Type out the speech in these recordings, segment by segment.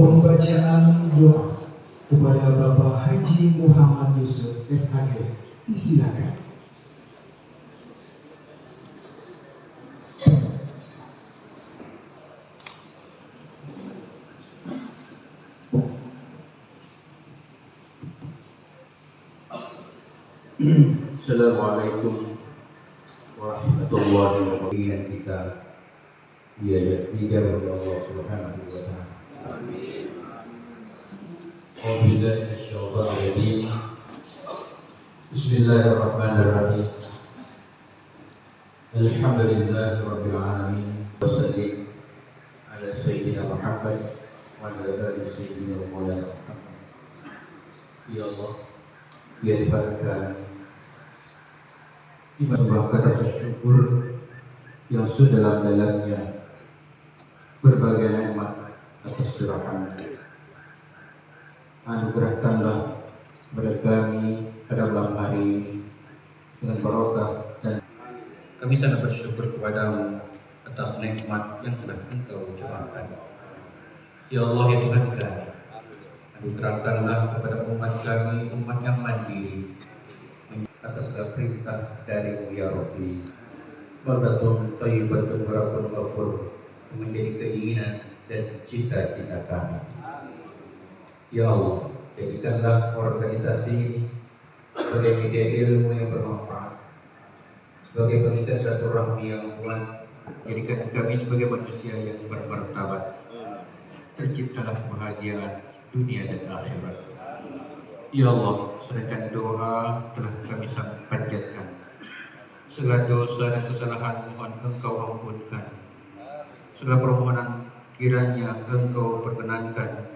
Pembacaan doa kepada Bapak Haji Muhammad Yusuf SHG. Disilakan. Assalamualaikum warahmatullahi wabarakatuh. Kita dijaga oleh Allah Subhanahu wa taala. Amin. Wabillahi minasyaitonir rajim. Bismillahirrahmanirrahim. Alhamdulillahi rabbil alamin. Wassalli ala sayyidina Muhammad wa ala ali sayyidina Maulana Muhammad. Ya Allah, ya Tuhan kami, persembahkan rasa syukur yang sedalam-dalamnya berbagai nikmat atas rahmat. Anugerahkanlah kepada kami pada malam hari ini dengan barokah, dan kami sangat bersyukur kepadamu atas nikmat yang telah Engkau curahkan. Ya Allah, ya Tuhan kami, anugerahkanlah kepada umat kami, umat yang mandiri, atas perintah darimu ya Rabbi. Baldatun thayyibatun wa rabbun ghafur menjadi keinginan dan cita-cita kami. Ya Allah, jadikanlah organisasi ini sebagai media ilmu yang bermanfaat, sebagai pengingat silaturahmi yang kuat. Jadikan kami sebagai manusia yang bermartabat, terciptalah kebahagiaan dunia dan akhirat. Ya Allah, sedangkan doa telah kami panjatkan, segala dosa dan kesalahan mohon Engkau ampunkan, segala permohonan kiranya Engkau perkenankan,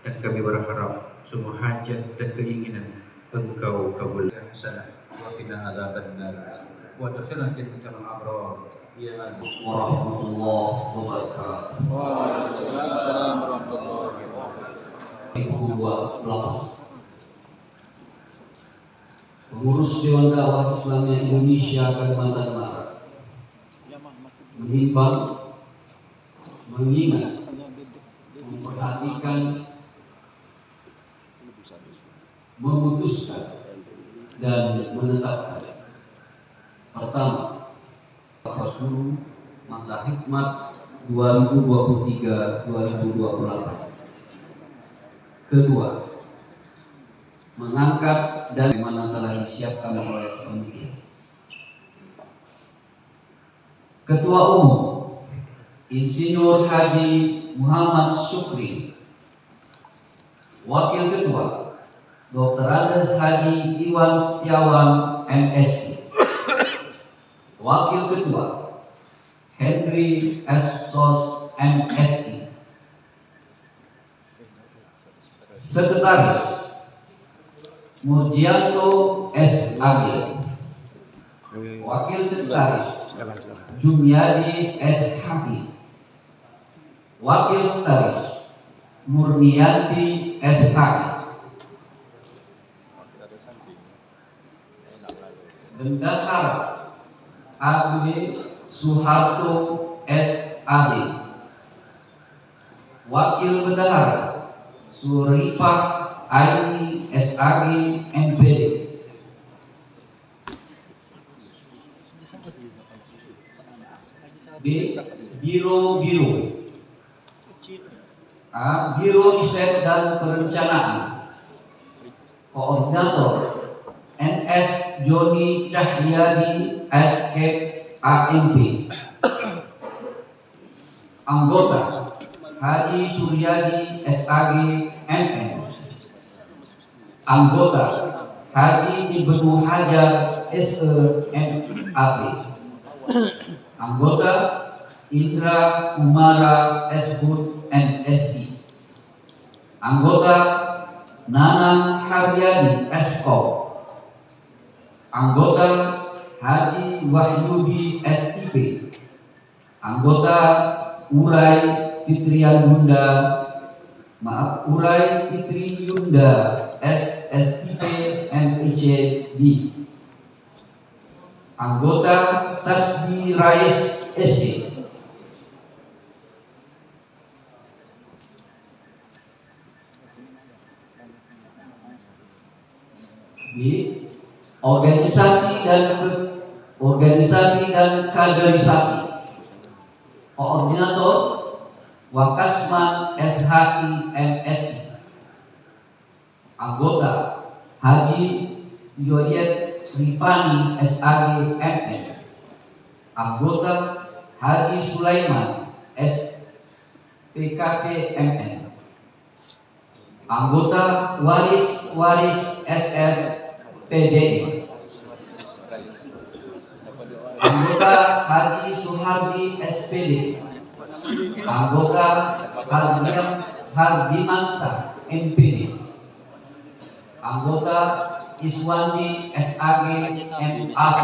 dan kami berharap semua hajat dan keinginan Engkau kabulkan. Hasanah wa qina adzabannar wa adkhilna jannatal abrar. Ya Allah warahmatullahi wabarakatuh. Waalaikumsalam warahmatullahi wabarakatuh. Pengurus Dewan Dakwah Islamiyah Indonesia Kalimantan Barat menimbang, mengingat, memperhatikan, memutuskan, dan menetapkan. Pertama, Rasul Masa Hikmat 2023-2028. Kedua, mengangkat dan mana telah disiapkan oleh panitia. Ketua Umum Insinyur Haji Muhammad Syukri. Wakil Ketua Dr. Andes Haji Iwan Setiawan MSI. Wakil Ketua Henry S. Sos MSI. Sekretaris Murjianto SAG. Wakil Sekretaris Jumyadi S. Haki. Wakil Sekretaris Murnianti S. Haki. Bendahara Agni Suharto S.A.D. Wakil Bendahara Surifah Aini SAG MPD. B. Biro A. Biro Riset dan Perencanaan. Koordinator NS Joni Cahyadi SK AMP. Anggota Haji Suryadi SAG MM. Anggota Haji Ibnu Hajar SEMAP. Anggota Indra Umara Eshud NSI. Anggota Nanang Haryadi Esko. Anggota Haji Wahyudi SIP. Anggota Urai Fitri Yunda SSIP MICB. Anggota Sasdi Rais SD. Organisasi dan kaderisasi. Koordinator Wakasman SHI MSI. Anggota Haji Yoyet Rifani SAG MN. Anggota Haji Sulaiman SPKP MN. Anggota Waris SS PDI. Anggota Haji Suhardi SPD. Anggota Hardimansa MPD. Anggota Iswandi SAG MAP.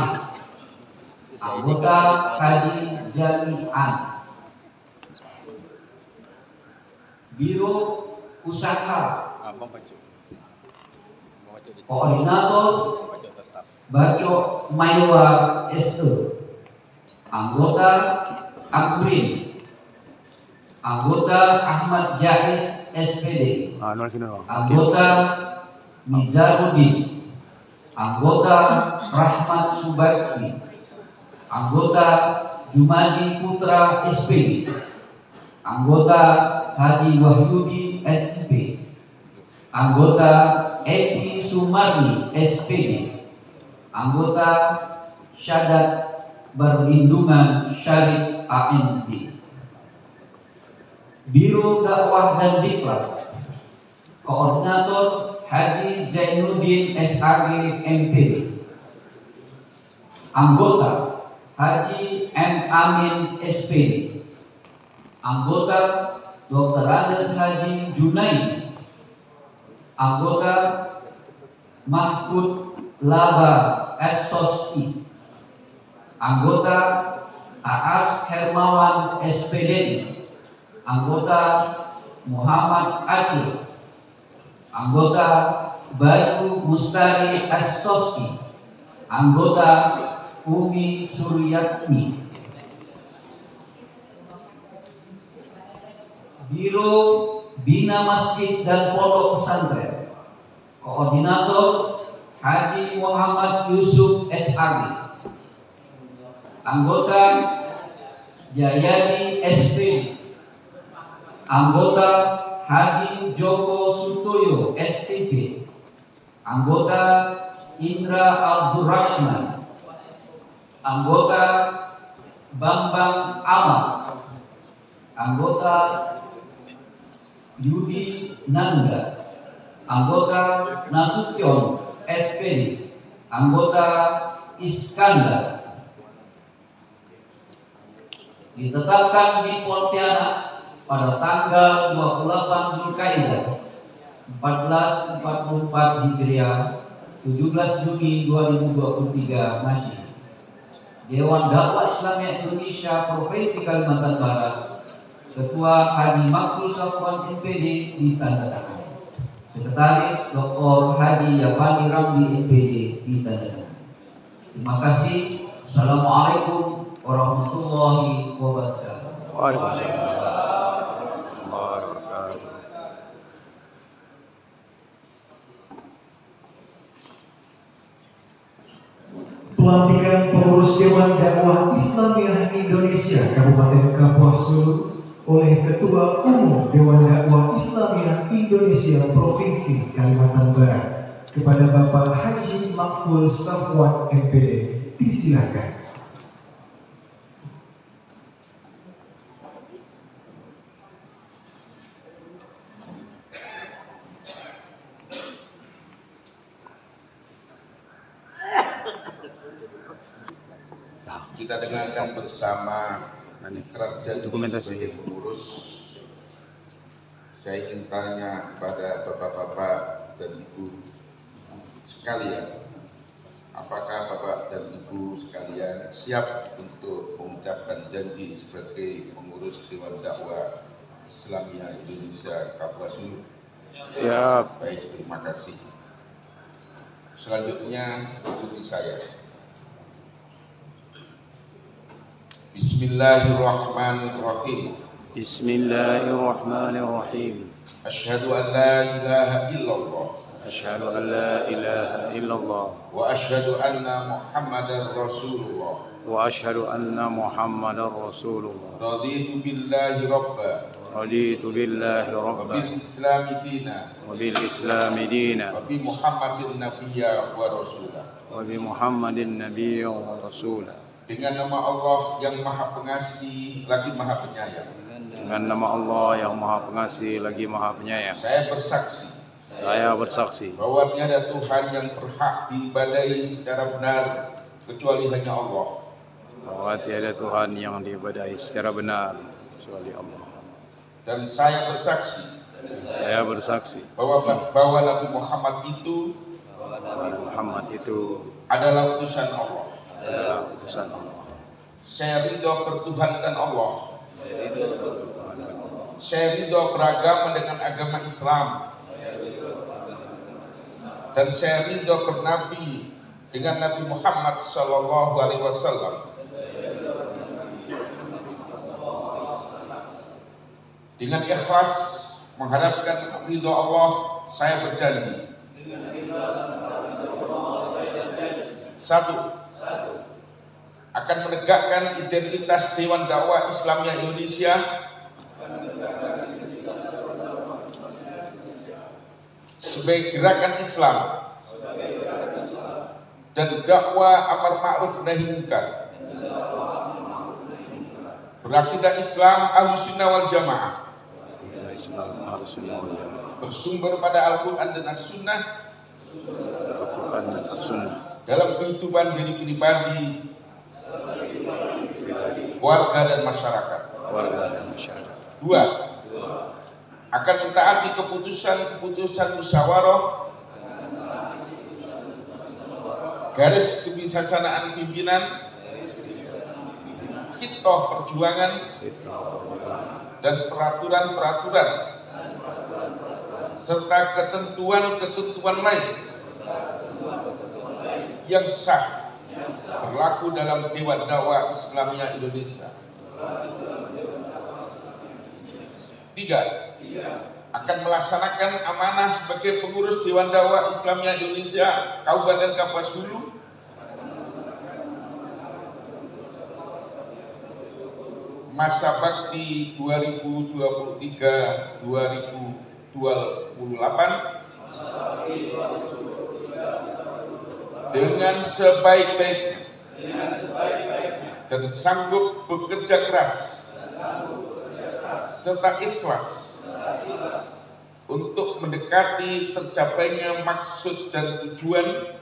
Anggota Haji Jami'an. Biro Usaha. Koordinator Baco Maiwa SE. Anggota Amrin. Anggota Ahmad Jais SPD. Anggota Mizaruddin. Anggota Rahmat Subakti. Anggota Jumadi Putra SPD. Anggota Haji Wahyudi SIP. Anggota Epi Sumarni SPD. Anggota Syadat Berlindungan Syarif ANP. Biro Dakwah dan Diklat. Koordinator Haji Zainuddin SAG MPD. Anggota Haji M. Amin SPD. Anggota Dr. Andes Haji Junaidi. Anggota Mahfud Laba SOSI. Anggota Aas Hermawan SPD. Anggota Muhammad Akil. Anggota Bayu Mustari SOSI. Anggota Umi Suryatmi. Biro Bina Masjid dan Pondok Pesantren. Koordinator Haji Muhammad Yusuf SAG. Anggota Jayadi SPD. Anggota Haji Joko Sutoyo STP. Anggota Indra Abdurrahman. Anggota Bambang Amal. Anggota Yudi Nanda. Anggota Nasution SPD. Anggota Iskandar. Ditetapkan di Pontianak pada tanggal 28 Zulkaidah 1444 Hijriah 17 Juni 2023 Masehi. Dewan Dakwah Islamiyah Indonesia Provinsi Kalimantan Barat, Ketua Haji Makbul Safwan MPD ditandatangani. Sekretaris Dr. Haji Yapani Ramli MPD ditandatangani. Terima kasih. Assalamualaikum warahmatullahi wabarakatuh. Waalaikumsalam. Pelantikan pengurus Dewan Dakwah Islamiyah Indonesia Kabupaten Kapuas Hulu oleh Ketua Umum Dewan Dakwah Islamiyah Indonesia Provinsi Kalimantan Barat kepada Bapak Haji Makful Safwan MPD. Disilakan. Kita dengarkan bersama ikrar janji sebagai pengurus. Saya ingin tanya kepada bapak-bapak dan ibu sekalian, apakah bapak dan ibu sekalian siap untuk mengucapkan janji sebagai pengurus Dewan Dakwah Islamiyah Indonesia Kapuas Hulu? Siap. Baik, terima kasih. Selanjutnya ikuti saya. Bismillahirrahmanirrahim. Bismillahirrahmanirrahim. Asyhadu an la ilaha illallah. أشهد أن لا إله إلا الله وأشهد أن محمدا رسول الله وأشهد أن محمدا رسول الله رضيت بالله ربا رضيت بالله ربا وبالإسلام دينا وبالإسلام دينا وبمحمد نبيا ورسولا وبمحمد نبيا ورسولا dengan nama Allah yang Maha Pengasih lagi Maha Penyayang. dengan nama Allah yang Maha Pengasih lagi Maha Penyayang. Saya bersaksi bahwa tiada Tuhan yang berhak diibadahi secara benar kecuali hanya Allah. Bahwa tiada Tuhan yang diibadahi secara benar kecuali Allah. Dan saya bersaksi bahwa Nabi Muhammad itu adalah utusan Allah. Saya ridho pertuhankan Allah. Saya ridho beragama dengan agama Islam. Dan saya ridho bernabi dengan Nabi Muhammad sallallahu alaihi wasallam. Dengan ikhlas mengharapkan ridho Allah, saya berjanji. 1. Akan menegakkan identitas Dewan Dakwah Islamiyah Indonesia sebagai gerakan Islam dan dakwah amar ma'ruf nahi munkar, berakidah Islam Ahlussunnah wal Jamaah, bersumber pada Al-Quran dan As-Sunnah dalam kehidupan diri pribadi, keluarga dan masyarakat. 2. Akan mentaati keputusan musyawarah, garis kebijaksanaan pimpinan, khitoh perjuangan, dan peraturan-peraturan serta ketentuan-ketentuan lain yang sah berlaku dalam Dewan Dakwah Islamiyah Indonesia. 3. Akan melaksanakan amanah sebagai pengurus Dewan Dakwah Islamiyah Indonesia Kabupaten Kapuas Hulu masa bakti 2023-2028 dengan sebaik-baiknya dan sanggup bekerja keras serta ikhlas untuk mendekati tercapainya maksud dan tujuan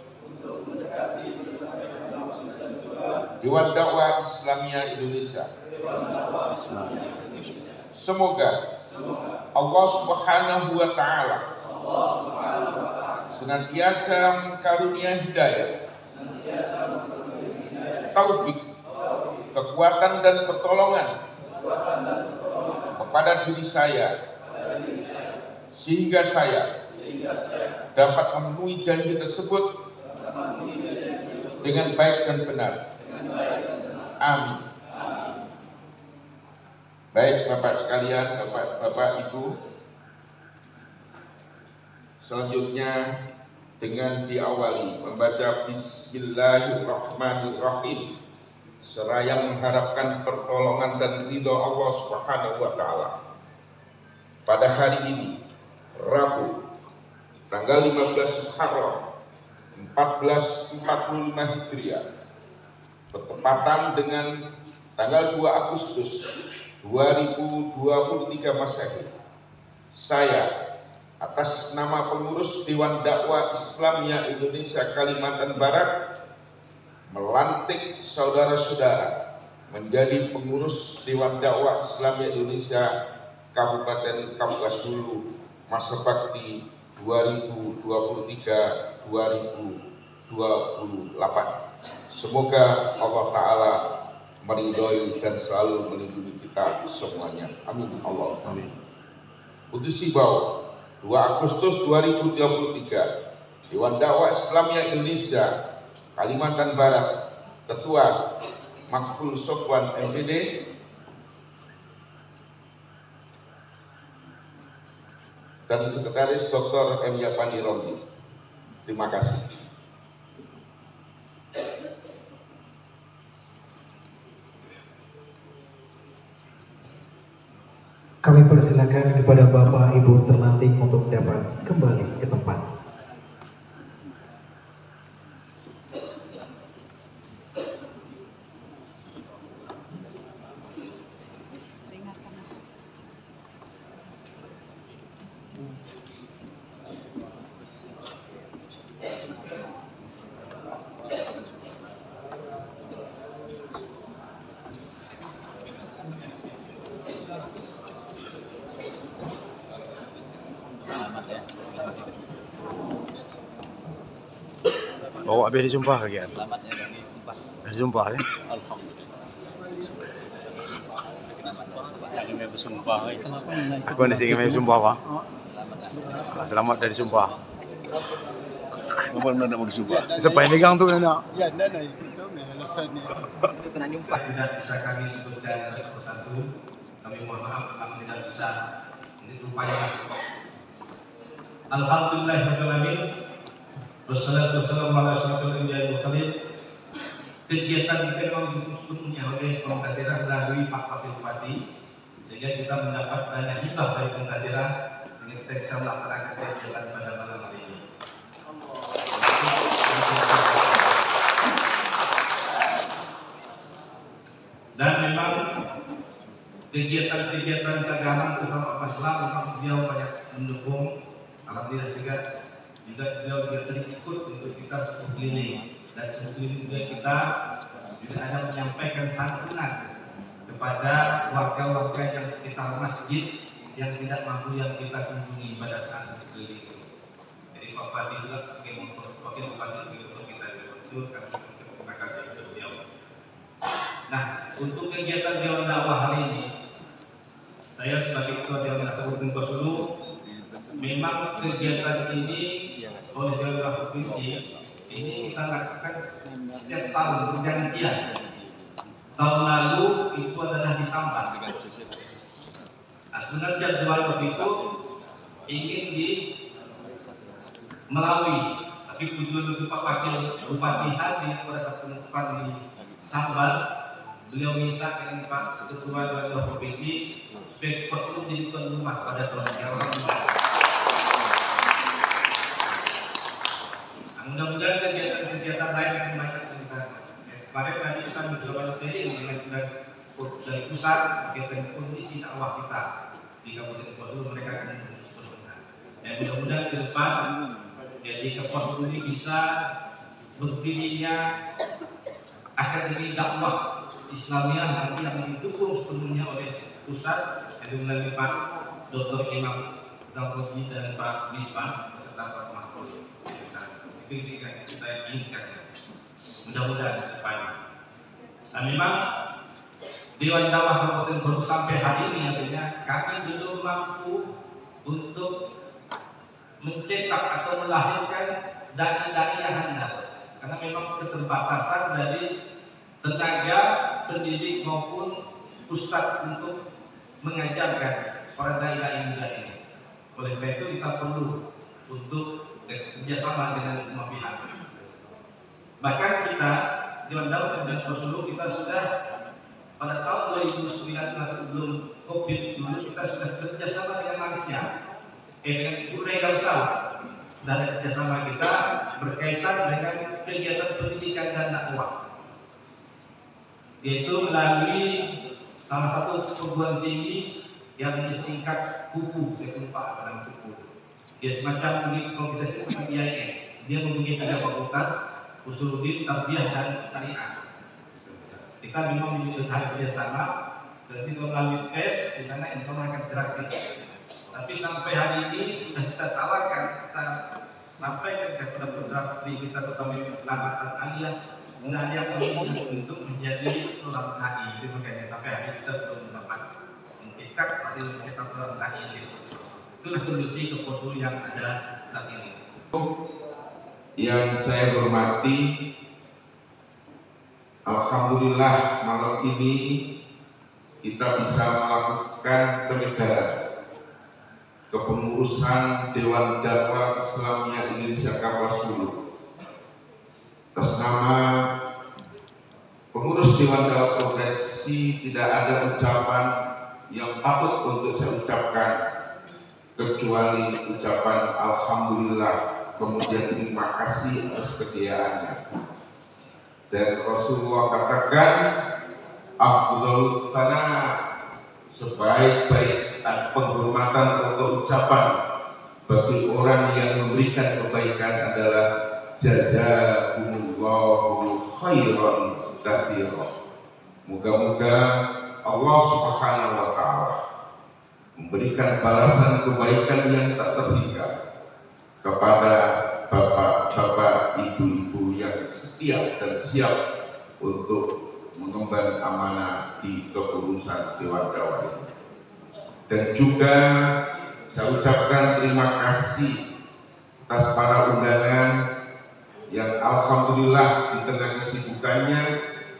Dewan Dakwah Islamiyah Indonesia. Semoga Allah Subhanahu wa Ta'ala senantiasa mengkarunia hidayah, taufik, kekuatan dan pertolongan kepada diri saya sehingga saya dapat memenuhi janji tersebut dengan baik dan benar. Amin. Baik Bapak sekalian, Bapak Ibu, selanjutnya dengan diawali membaca Bismillahirrahmanirrahim seraya mengharapkan pertolongan dan ridho Allah Subhanahu wa Ta'ala. Pada hari ini, Rabu, tanggal 15 Muharram 1445 Hijriah, bertepatan dengan tanggal 2 Agustus 2023 Masehi, saya atas nama pengurus Dewan Dakwah Islamiyah Indonesia Kalimantan Barat melantik saudara-saudara menjadi pengurus Dewan Dakwah Islamiyah Indonesia Kabupaten Kapuas Hulu masa bakti 2023-2028. Semoga Allah Ta'ala meridhoi dan selalu melindungi kita semuanya. Amin. Allah. Amin. Putusi bahwa 2 Agustus 2023 Dewan Dakwah Islamiyah Indonesia Kalimantan Barat Ketua Makful Sofwan MPD dan Sekretaris Dr. M. Yapani Romli. Terima kasih. Kami persilakan kepada Bapak Ibu terlantik untuk dapat kembali ke tempat. Bawa habis disumpah lagi kan? Selamatnya dari sumpah. Dah disumpah ni. Alhamdulillah. Jangan main bersumpah. Kenapa nak Aku nak ingin main sumpah apa? selamat? Selamat dari sumpah. Apa nak bersumpah? Siapa yang pegang tu nak? Ya, nak itu alasannya. Itu kena nyumpah. Tidak bisa kami sebutkan satu persatu. Kami mohon maaf kalau tidak bisa. Ini rupanya. Alhamdulillahirrahmanirrahim. Wassalatu wassalamu ala asyrafil anbiya'i wal mursalin. Kegiatan kita memang diputuskan oleh Pengkadirah melalui Pak Wakil Bupati, sehingga kita mendapat banyak hibah dari Pengkadirah sehingga kita bisa melaksanakan kegiatan pada malam hari ini. Dan memang kegiatan-kegiatan keagamaan bersama Pak Islam memang beliau banyak mendukung. Alhamdulillah juga beliau juga sering ikut untuk kita keliling, dan sebelum juga kita tidak ada menyampaikan santunan kepada warga-warga yang sekitar masjid yang tidak mampu yang kita kunjungi pada saat keliling itu. Jadi Pak Bupati juga sebagai wakil bupati untuk kita bersyukur kami terima kasih kepada beliau. Nah, untuk kegiatan Dewan Dakwah hari ini, saya sebagai Ketua Dewan Kabupaten Sulu, memang kegiatan ini oleh Dewan Dakwah Provinsi ini kita lakukan setiap tahun bergantian. Tahun lalu itu adalah di Sambas. Nah, sebenarnya jadwal waktu itu ingin di Melawi, tapi tujuan untuk Pak Wakil Bupati hadir pada saat penutupan di Sambas. Beliau minta dengan Pak Ketua Dewan Dakwah Provinsi supaya pos itu jadi tuan rumah pada tahun yang lalu. Mudah-mudahan kegiatan-kegiatan lain akan banyak kita. Kemarin tadi kami sudah banyak sharing dengan dari pusat kegiatan kondisi dakwah kita di Kabupaten Sulu, mereka akan terus berbenah. Dan mudah-mudahan ke depan jadi Pos ini bisa berdirinya akademi dakwah Islamiyah nanti yang didukung sepenuhnya oleh pusat yang melalui Pak Dr. Imam Zalroji dan Pak Bispan beserta Pak Mahfud. Itu yang kita inginkan, mudah-mudahan ke depan. Nah, memang Dewan Dakwah Kabupaten baru sampai hari ini artinya kami belum mampu untuk mencetak atau melahirkan dai-dai yang handal, karena memang keterbatasan dari tenaga pendidik maupun ustadz untuk mengajarkan para dai-dai muda ini. Oleh karena itu kita perlu untuk kerjasama dengan semua pihak. Bahkan kita Dewan Dakwah dan Sulu kita sudah pada tahun 2019 sebelum COVID dulu kita sudah kerjasama dengan Malaysia, dengan Brunei Darussalam, dan kerjasama kita berkaitan dengan kegiatan pendidikan dan dakwah, yaitu melalui salah satu perguruan tinggi yang disingkat KUPU, saya lupa dalam KUPU. Dia semacam kalau kita sebut IAIN, dia mempunyai 3 fakultas, Usuluddin, Tarbiyah dan Syariah. Kita memang memiliki kerjasama, jadi melalui tes di sana insya Allah akan gratis. Tapi sampai hari ini sudah kita tawarkan, kita sampaikan kepada putra putri kita terutama Lambatan Aliyah, nggak ada yang perlu untuk menjadi seorang HI. Itu makanya sampai hari ini kita belum dapat mencetak atau mencetak seorang HI itu. Itulah kondisi keposulu yang ada saat ini. Yang saya hormati, alhamdulillah malam ini kita bisa melakukan penyegaran Kepengurusan Dewan Dakwah Islamiyah Indonesia Kapuas Hulu atas nama pengurus Dewan Dakwah Provinsi tidak ada ucapan yang patut untuk saya ucapkan kecuali ucapan alhamdulillah, kemudian terima kasih atas kesetiaannya. Dan Rasulullah katakan afdhalus sana, sebaik-baik penghormatan atau ucapan bagi orang yang memberikan kebaikan adalah jazakumullahu khairan katsiran. Moga-moga Allah Subhanahu wa taala memberikan balasan kebaikan yang tak terhingga kepada bapak-bapak, ibu-ibu yang setia dan siap untuk mengemban amanah di kepengurusan Dewan Dakwah ini. Dan juga saya ucapkan terima kasih atas para undangan yang alhamdulillah di tengah kesibukannya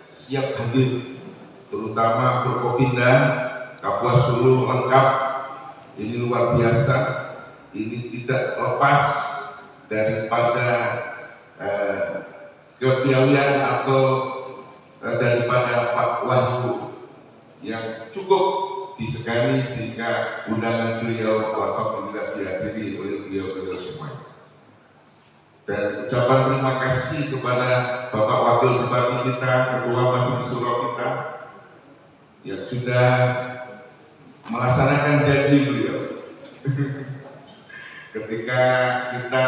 siap hadir, terutama Forkopimda Kapuas Hulu lengkap. Ini luar biasa, ini tidak lepas daripada kepiawaian atau daripada Pak Wahyu yang cukup disegani sehingga undangan beliau alhamdulillah dihadiri oleh beliau semua. Dan ucapan terima kasih kepada Bapak Wakil Bupati kita, Ketua Majelis Syuro kita yang sudah melaksanakan janji beliau ketika kita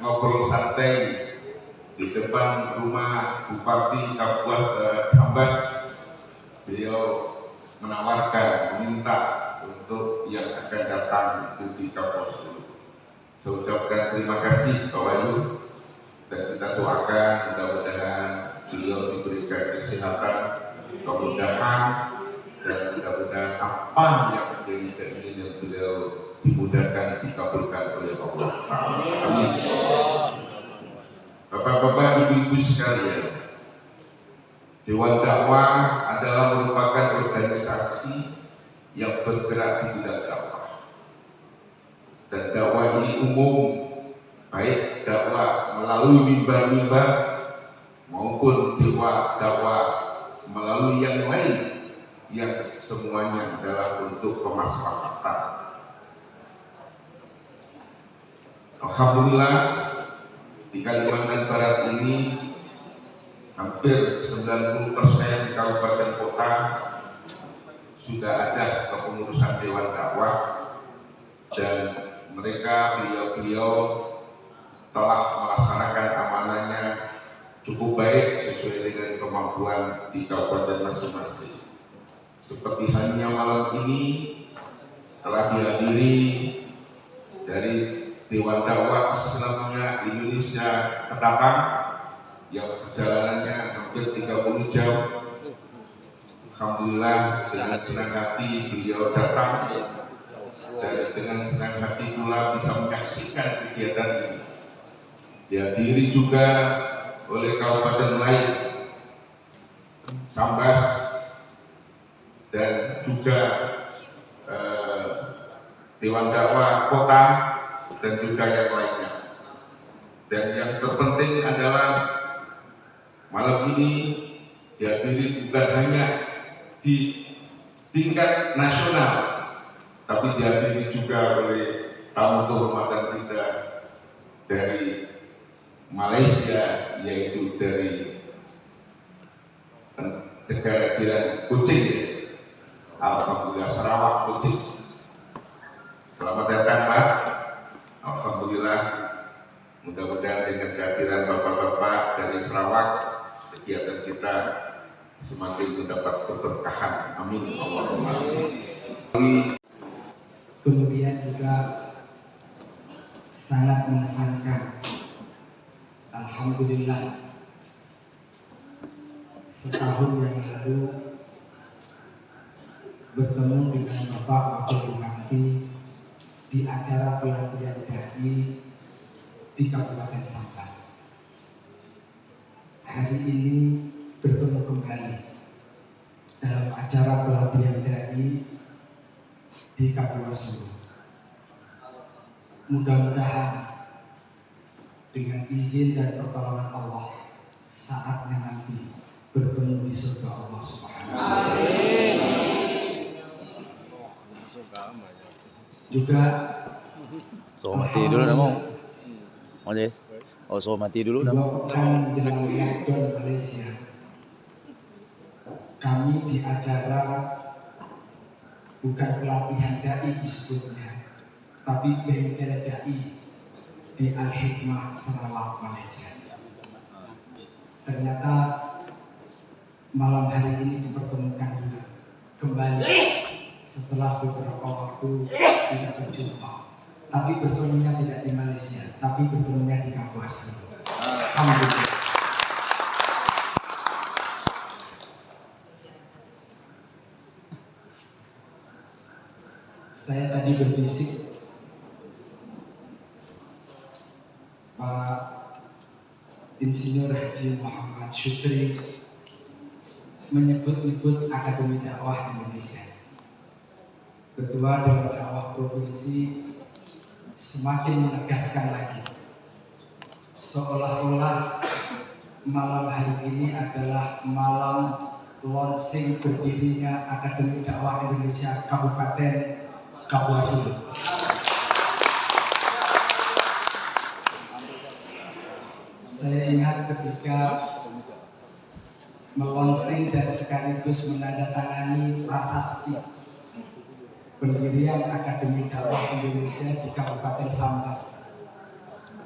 ngobrol santai di depan rumah Bupati Kabupaten Tambas. Beliau menawarkan, meminta untuk yang akan datang itu di Kapuas Hulu. Saya ucapkan terima kasih Pak Wahyu, dan kita doakan mudah-mudahan beliau diberikan kesehatan, kemudahan, dan mudah-mudahan apa yang menjadi keinginan beliau dimudahkan, dikabulkan oleh Allah. Amin. Bapak-bapak, ibu-ibu sekalian, Dewan Dakwah adalah merupakan organisasi yang bergerak di bidang dakwah. Dan dakwah ini umum, baik dakwah melalui mimbar-mimbar maupun dakwah melalui yang lain, yang semuanya adalah untuk kemaslahatan. Alhamdulillah di Kalimantan Barat ini hampir 90% kabupaten kota sudah ada kepengurusan Dewan Dakwah, dan mereka beliau telah melaksanakan amanahnya cukup baik sesuai dengan kemampuan di kabupaten masing-masing. Seperti halnya malam ini telah dihadiri dari Dewan Dakwah Islamiyah Indonesia Ketapang yang perjalanannya hampir 30 jam. Alhamdulillah dengan senang hati beliau datang, dan dengan senang hati pula bisa menyaksikan kegiatan ini. Dihadiri juga oleh kabupaten lain, Sambas, dan juga Dewan Dakwah Kota, dan juga yang lainnya. Dan yang terpenting adalah malam ini dihadiri bukan hanya di tingkat nasional, tapi dihadiri juga oleh tamu kehormatan kita dari Malaysia, yaitu dari negara jiran Kucing. Alhamdulillah, Sarawak Kucing. Selamat datang Pak. Alhamdulillah, mudah-mudahan dengan kehadiran bapak-bapak dari Sarawak, kegiatan kita semakin mendapat keberkahan. Amin. Allahumma amin. Kemudian juga sangat mengesankan, alhamdulillah, setahun yang lalu bertemu dengan Bapak Wakil Bupati di acara pelatihan dai di Kabupaten Sambas. Hari ini bertemu kembali dalam acara pelatihan dai di Kapuas Hulu. mudah-mudahan dengan izin dan pertolongan Allah saatnya nanti bertemu di surga Allah Subhanahu wa Ta'ala. Juga So mati dulu nak mau. Mau Jess? Oh so mati dulu nak mau. 2 pekan menjelang Ramadan Malaysia, kami di acara bukan pelatihan dai disebutnya, tapi bengkel dai di Al-Hikmah Sarawak Malaysia. Ternyata malam hari ini dipertemukan juga kembali setelah beberapa waktu tidak berjumpa. Tapi bertemunya tidak di Malaysia, tapi bertemunya di kampus. Alhamdulillah. Saya tadi berbisik Pak Insinyur Haji Muhammad Syukri menyebut-nyebut Akademi Dakwah Indonesia. Ketua Dewan Dakwah Provinsi semakin menegaskan lagi, seolah-olah malam hari ini adalah malam launching berdirinya Akademi Dakwah Indonesia Kabupaten Kapuas Hulu. Saya ingat ketika melonsing dan sekaligus menandatangani prasasti pendirian Akademi Dakwah Indonesia di Kabupaten Sambas,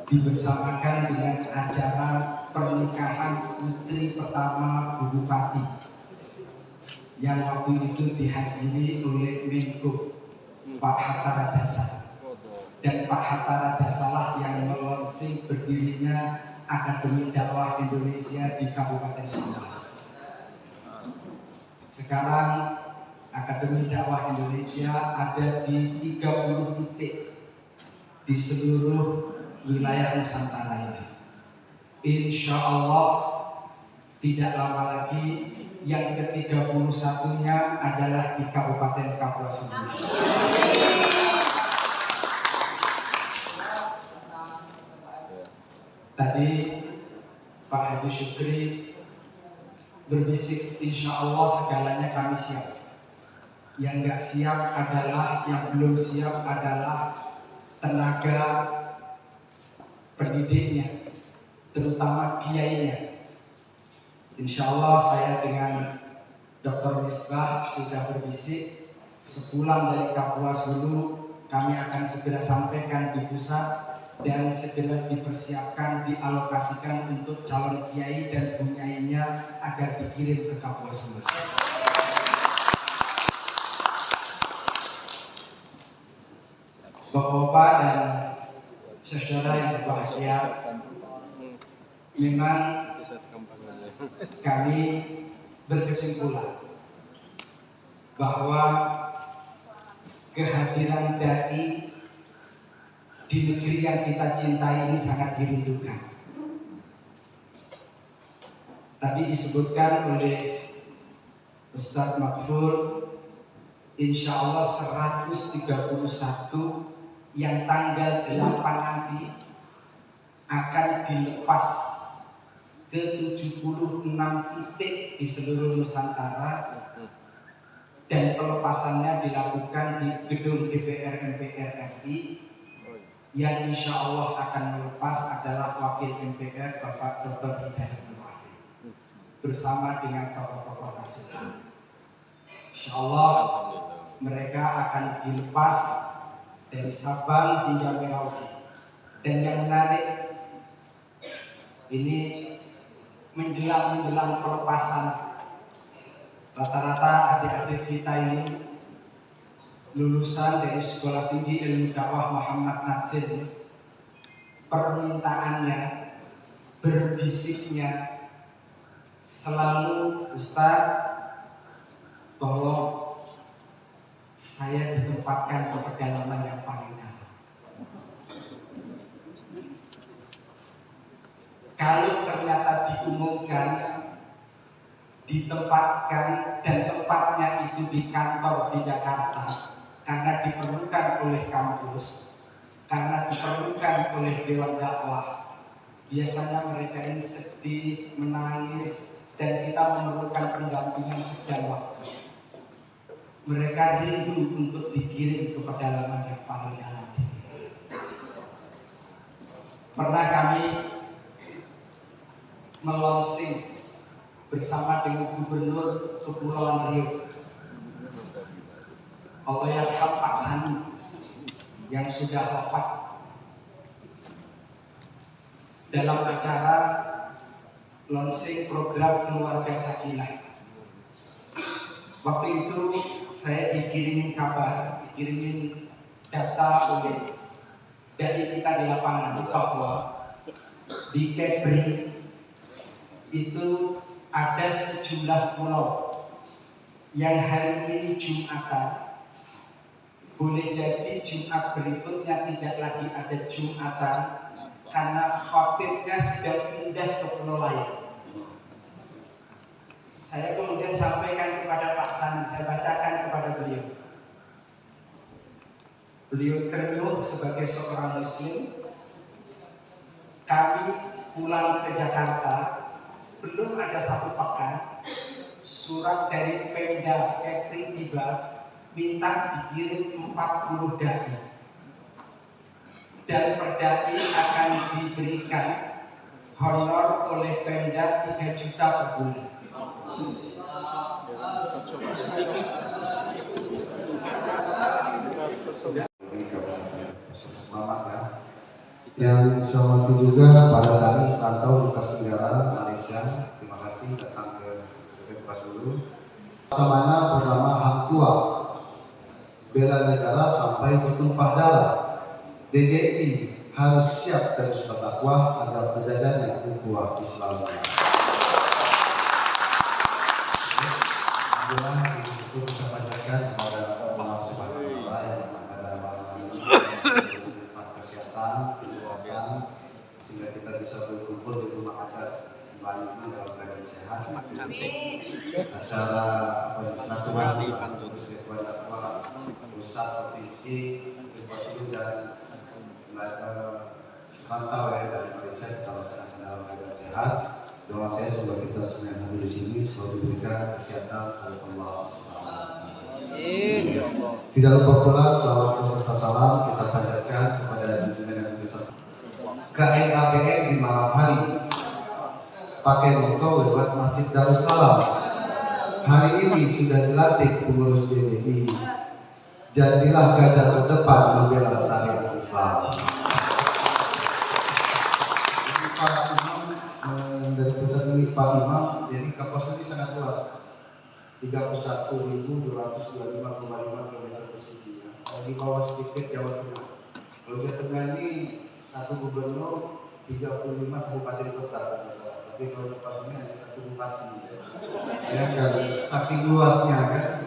dibersamakan dengan acara pernikahan putri pertama Bu Bupati yang waktu itu dihadiri oleh Menko Pak Hatta Rajasa, dan Pak Hatta Rajasa lah yang melonsing berdirinya Akademi Dakwah Indonesia di Kabupaten Sambas. Sekarang Akademi Dakwah Indonesia ada di 30 titik di seluruh wilayah Nusantara ini. Insya Allah tidak lama lagi yang ke-31-nya adalah di Kabupaten Kapuas Hulu. Tadi Pak Haji Syukri berbisik, insya Allah segalanya kami siap. Yang nggak siap adalah, yang belum siap adalah tenaga pendidiknya, terutama kiainya. Insya Allah saya dengan Dr. Misbah sudah berbisik, sepulang dari Kapuas Hulu kami akan segera sampaikan di pusat dan segera dipersiapkan, dialokasikan untuk calon kiai dan bunyainya agar dikirim ke Kapuas Hulu. Bapak-bapak dan saudara yang berbahagia, memang kami berkesimpulan bahwa kehadiran dai di negeri yang kita cintai ini sangat dirindukan. Tadi disebutkan oleh Ustadz Makfur, insya Allah 131 yang tanggal 8 nanti akan dilepas ke 76 titik di seluruh Nusantara, dan pelepasannya dilakukan di gedung DPR MPR RI. Yang insya Allah akan melepas adalah Wakil MPR Bapak Dr. Hidayat Nur Wahid bersama dengan tokoh-tokoh nasional. Insya Allah mereka akan dilepas dari Sabang hingga Merauke. Dan yang menarik, ini menjelang pelepasan, rata-rata adik-adik kita ini lulusan dari Sekolah Tinggi Ilmu Dakwah Muhammad Natsir. Permintaannya, berbisiknya selalu, Ustaz, tolong saya ditempatkan ke pedalaman yang paling dalam. Kalau ternyata diumumkan, ditempatkan, dan tempatnya itu di kantor di Jakarta karena diperlukan oleh kampus, karena diperlukan oleh Dewan Dakwah. Biasanya mereka ini sedih, menangis, dan kita memerlukan pendampingan sejam waktu. Mereka rindu untuk dikirim ke pedalaman yang paling dalam. Pernah kami melonsing bersama dengan Gubernur Kepulauan Riau, Allahyarham Pak Sani, yang sudah wafat, dalam acara launching program Keluarga Sakinah. Waktu itu saya dikirimin kabar, dikirimin data oleh dari kita di lapangan bahwa di Kepri itu ada sejumlah pulau yang hari ini Jumatan, boleh jadi Jumat berikutnya tidak lagi ada Jumatan karena khotibnya sedang pindah ke pulau lain. Saya kemudian sampaikan kepada Pak Sani, saya bacakan kepada beliau. Beliau ternyuh sebagai seorang Muslim. Kami pulang ke Jakarta, belum ada satu pekan, surat dari Pemda Kepri tiba, minta dikirim 40 dai. Dan per dai akan diberikan honor oleh Pemda 3 juta per bulan. Selamat ya. Yang saya hormati juga para tani serantau lintas negara Malaysia, terima kasih datang ke Kepas dulu. Samana bernama Hang Tua, bela negara sampai bertumpah darah. DGI harus siap terus berdakwah agar terjaganya ukhuwah Islam. Itu kita panjatkan kepada Allah Subhanahu wa Ta'ala yang pada malam ini kesehatan, kesehatan, sehingga kita bisa berkumpul di rumah acara baik dalam keadaan sehat. Acara silaturahmi pusat provinsi Bengkulu dan serantau ya dari Malaysia kita laksanakan dalam keadaan sehat. Doa saya semoga kita semua yang hadir di sini selalu diberikan kesehatan oleh Allah Subhanahu. Tidak lupa pula salawat serta salam kita panjatkan kepada junjungan yang besar KNAPM di malam hari pakai moto lewat Masjid Darussalam. Hari ini sudah dilantik pengurus DPI. Jadilah garda terdepan membela syariat Islam. Pak Imam dari pusat ini Pak Imam, jadi kawasan ini sangat luas, 31.225,5 km persegi. Di bawah sedikit Jawa Tengah. Kalau Jawa Tengah ini satu gubernur 35 kabupaten kota, tapi kalau kawasan ini hanya satu bupati. Ya kan, saking luasnya kan.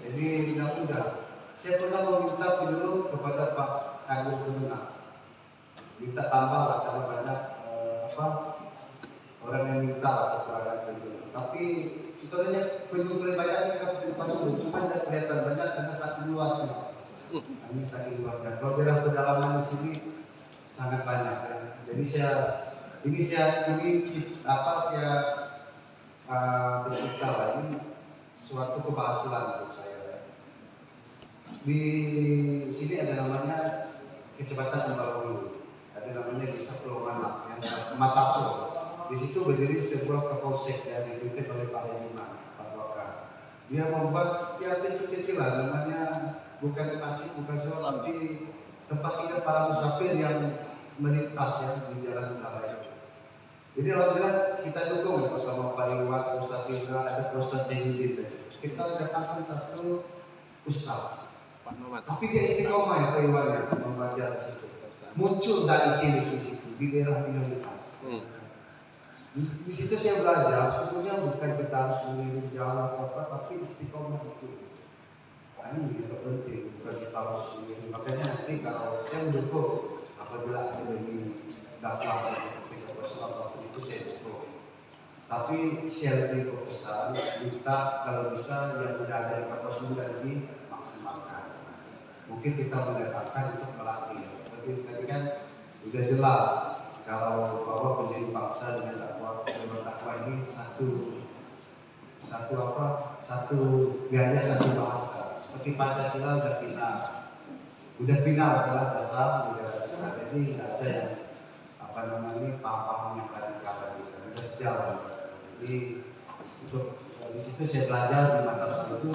Jadi mudah-mudahan. Saya pernah meminta dulu kepada Pak Kadul Kemenang, minta tambah lah karena banyak orang yang minta kekurangan penduduk. Tapi sebenarnya penduduk lebih banyak di Kabupaten Pasuruan, cuma tidak kelihatan banyak karena saking luasnya. Ini saking luasnya. Kalau daerah pedalaman di sini sangat banyak. Ya. Jadi saya bercerita lah, ini suatu keberhasilan untuk saya. Di sini ada namanya Kecepatan Embarulu, ada namanya Desa Pulau Manak yang Mataso. Di situ berdiri sebuah kapolsek yang dipimpin oleh Pak Lejiman, Pak Waka. Dia membuat setiap kecil-kecilan, namanya bukan masjid, bukan surau, tapi tempat singgah para musafir yang melintas ya di jalan utara itu. Jadi alhamdulillah kita dukung bersama Pak Iwan, Ustadz Indra, ada Ustadz Jahidin. Kita datangkan satu ustadz. Tapi dia istiqomah ya Pak Iwan ya, membaca di situ. Muncul dari cilik di situ, di daerah minoritas. Di situ saya belajar, sebetulnya bukan kita harus mengirim jalan apa, tapi istiqomah itu. Nah, ini yang penting, bukan kita harus mengirim. Makanya nanti kalau saya mendukung apabila ada ini dakwah ketika Rasulullah itu saya dukung. Tapi saya lebih berpesan, minta kalau bisa yang sudah ada di kapal sudah dimaksimalkan. mungkin kita mendekatkan untuk melatih. Seperti tadi kan sudah jelas kalau bahwa pendiri bangsa dengan dakwah ini satu gaya, satu bahasa. Seperti Pancasila udah final adalah dasar negara kita. Jadi nggak ada yang paham-paham yang kadang-kadang kita udah sejalan. Jadi untuk di situ saya belajar di madrasah itu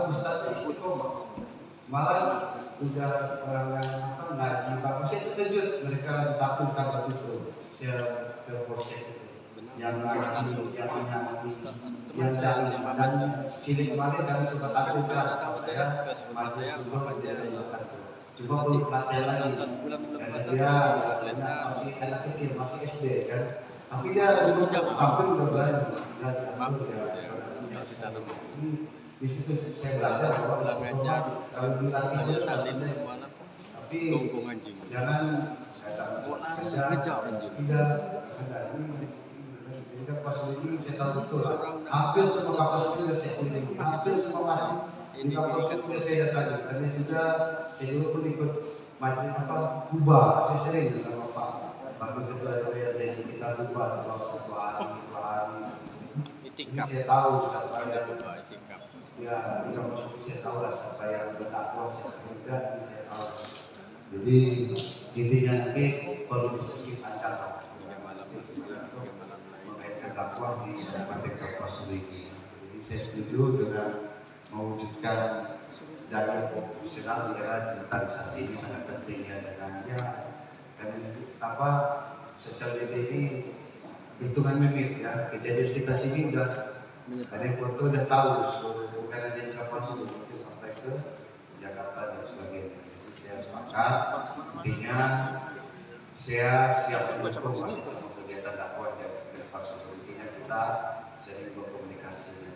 Ustadz istiqomah. Malah udah orang yang ngaji bagus, saya terkejut mereka ditaklukkan waktu itu. Saya ke polsek itu yang ngaji, yang menyanyi, yang dan cilik kemarin kami coba taklukkan. Saya masih cuma belum pelatihan lagi. Dia masih anak kecil, masih SD kan. Tapi dia hampir udah berani. Di situ saya belajar bahwa istiqomah kalau dilatih itu tapi jangan tidak pas ini saya tahu betul hampir semua kampus itu saya kelilingi, hampir semua masjid di kampus itu saya datangi. Karena sudah saya dulu pun ikut majelis Kuba, saya sering sama Pak Ketua jadi kita Kuba satu hari 2 hari. Ini saya tahu siapa yang ya di kampus ini saya tahu lah siapa yang berdakwah, siapa yang tidak, ini saya tahu. Jadi intinya nanti perlu diskusi panjang lah mengenai dakwah di Kabupaten Kapuasulu ini. Jadi saya setuju dengan mewujudkan jalur profesional di era digitalisasi ini sangat penting ya, dengannya karena sosial media ini hitungan menit ya, kejadian kita sini udah ada yang foto udah tahu bukan ada di Kapuasulu sampai ke Jakarta dan sebagainya. Jadi saya sepakat, intinya saya siap mendukung sama kegiatan dakwah di Kapuasulu. Intinya kita sering berkomunikasi.